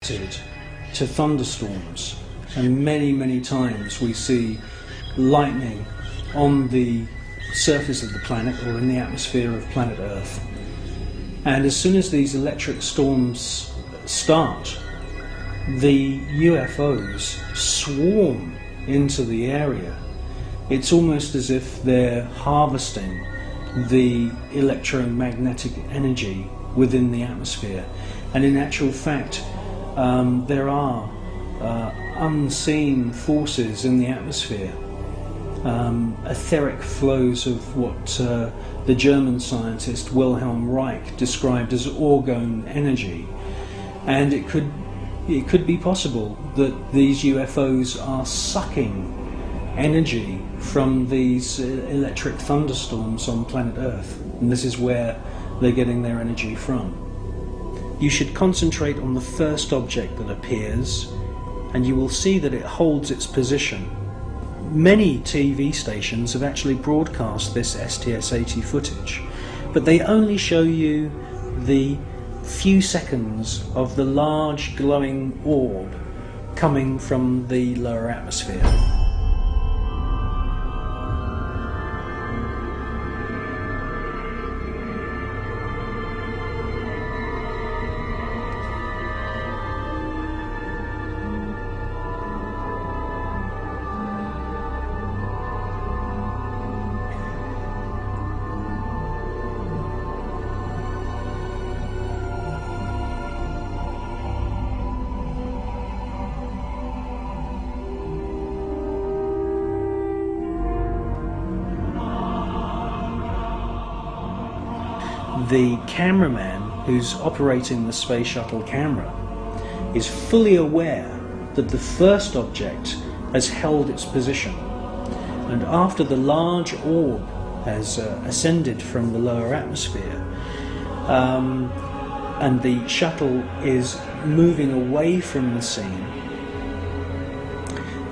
reacted to thunderstorms, and many times we see lightning on the surface of the planet or in the atmosphere of planet Earth. And as soon as these electric storms start, the UFOs swarm into the area. It's almost as if they're harvesting the electromagnetic energy within the atmosphere. And in actual fact, there are unseen forces in the atmosphere, etheric flows of what the German scientist Wilhelm Reich described as orgone energy. And it could be possible that these UFOs are sucking energy from these electric thunderstorms on planet Earth, and this is where they're getting their energy from. You should concentrate on the first object that appears, and you will see that it holds its position. Many TV stations have actually broadcast this STS-80 footage, but they only show you the few seconds of the large glowing orb coming from the lower atmosphere. The cameraman who's operating the space shuttle camera is fully aware that the first object has held its position, and after the large orb has ascended from the lower atmosphere and the shuttle is moving away from the scene,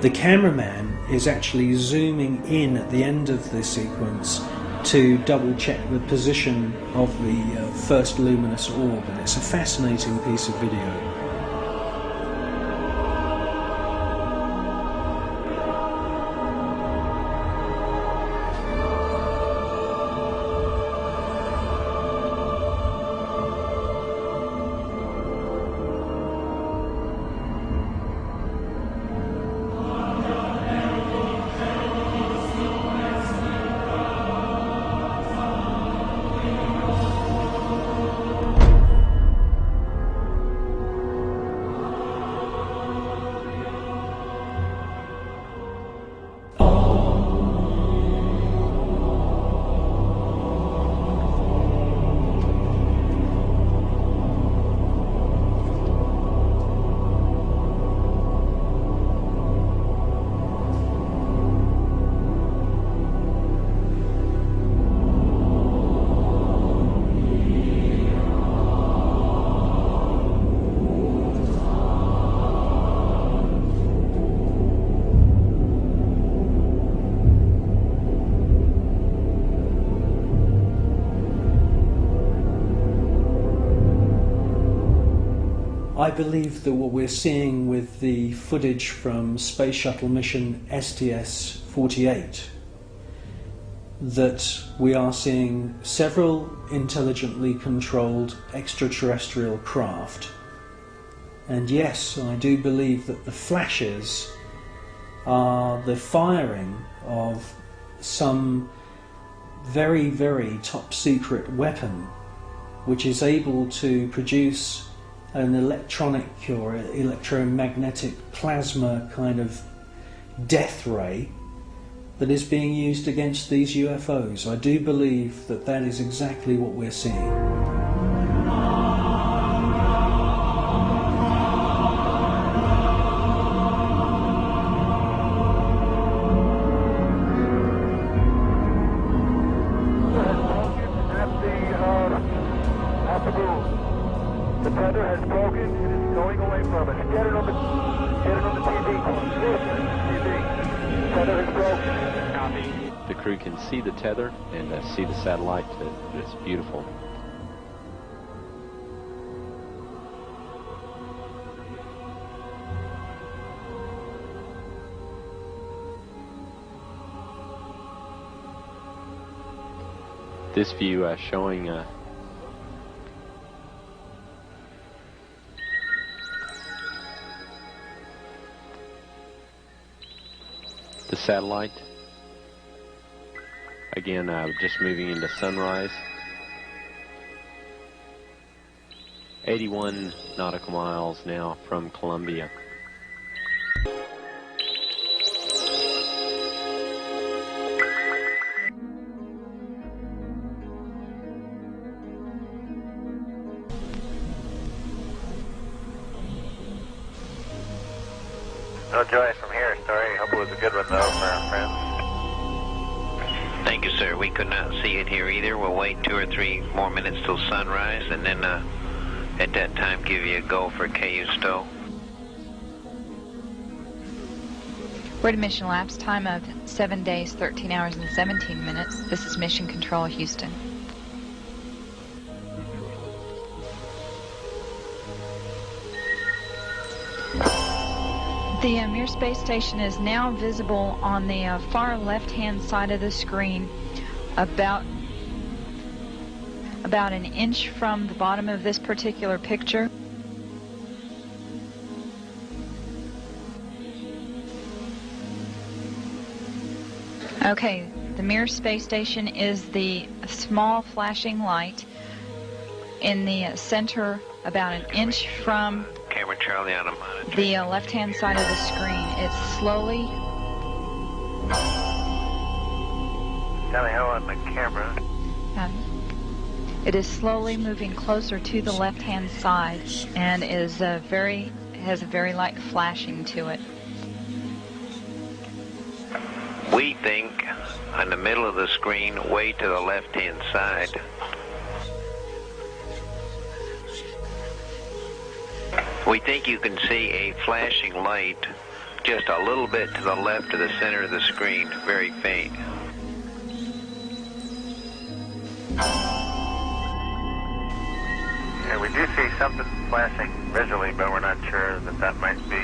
the cameraman is actually zooming in at the end of the sequence to double check the position of the first luminous orb, and it's a fascinating piece of video. I believe that what we're seeing with the footage from Space Shuttle mission STS-48, that we are seeing several intelligently controlled extraterrestrial craft. And yes, I do believe that the flashes are the firing of some very, very top secret weapon which is able to produce an electronic or electromagnetic plasma kind of death ray that is being used against these UFOs. I do believe that that is exactly what we're seeing. The tether has broken. It is going away from us. Get it on the TV. TV. Tether has broken. Copy. The crew can see the tether and see the satellite. It's beautiful. This view showing the satellite. Again, just moving into sunrise. 81 nautical miles now from Columbia. No joy from here, sorry. Hope it was a good one though for our friends. Thank you, sir. We could not see it here either. We'll wait 2 or 3 more minutes till sunrise, and then at that time give you a go for KU stow. We're at a mission lapse time of 7 days, 13 hours, and 17 minutes. This is Mission Control, Houston. The Mir space station is now visible on the far left-hand side of the screen, about an inch from the bottom of this particular picture. Okay, the Mir space station is the small flashing light in the center, about an inch from Camera Charlie on a monitor. the left-hand side of the screen. It's slowly Tally ho on the camera. it is slowly moving closer to the left-hand side and is has a very light flashing to it. We think on the middle of the screen, way to the left-hand side. We think you can see a flashing light just a little bit to the left of the center of the screen, very faint. Yeah, we do see something flashing visually, but we're not sure that might be...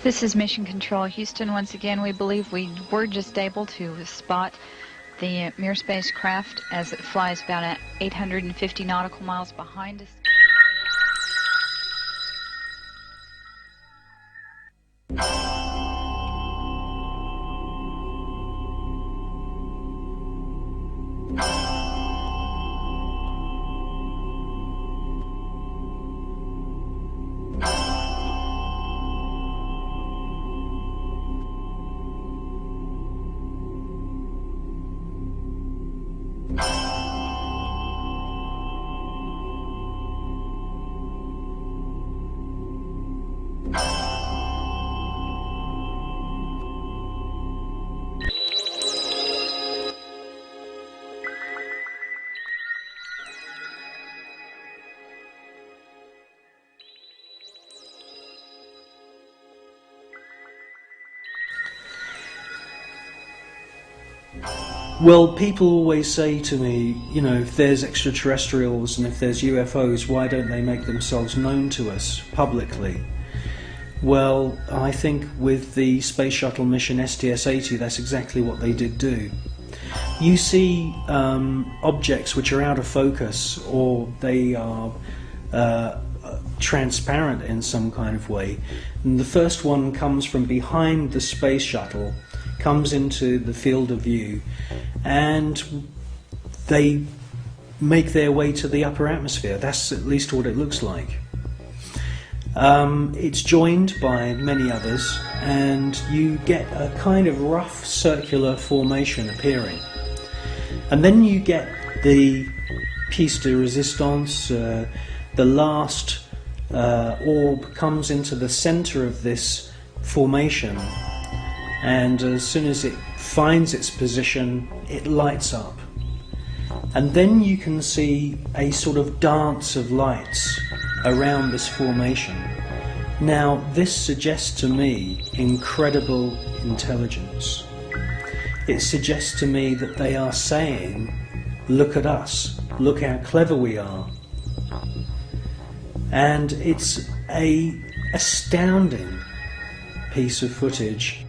This is Mission Control, Houston. Once again, we believe we were just able to spot the Mir spacecraft as it flies about 850 nautical miles behind us. Well, people always say to me, you know, if there's extraterrestrials and if there's UFOs, why don't they make themselves known to us publicly? Well, I think with the space shuttle mission STS-80, that's exactly what they did do. You see objects which are out of focus, or they are transparent in some kind of way. And the first one comes from behind the space shuttle, comes into the field of view, and they make their way to the upper atmosphere. That's at least what it looks like. It's joined by many others, and you get a kind of rough circular formation appearing. And then you get the piece de resistance, the last orb comes into the center of this formation, and as soon as it finds its position, it lights up. And then you can see a sort of dance of lights around this formation. Now, this suggests to me incredible intelligence. It suggests to me that they are saying, look at us, look how clever we are. And it's a astounding piece of footage.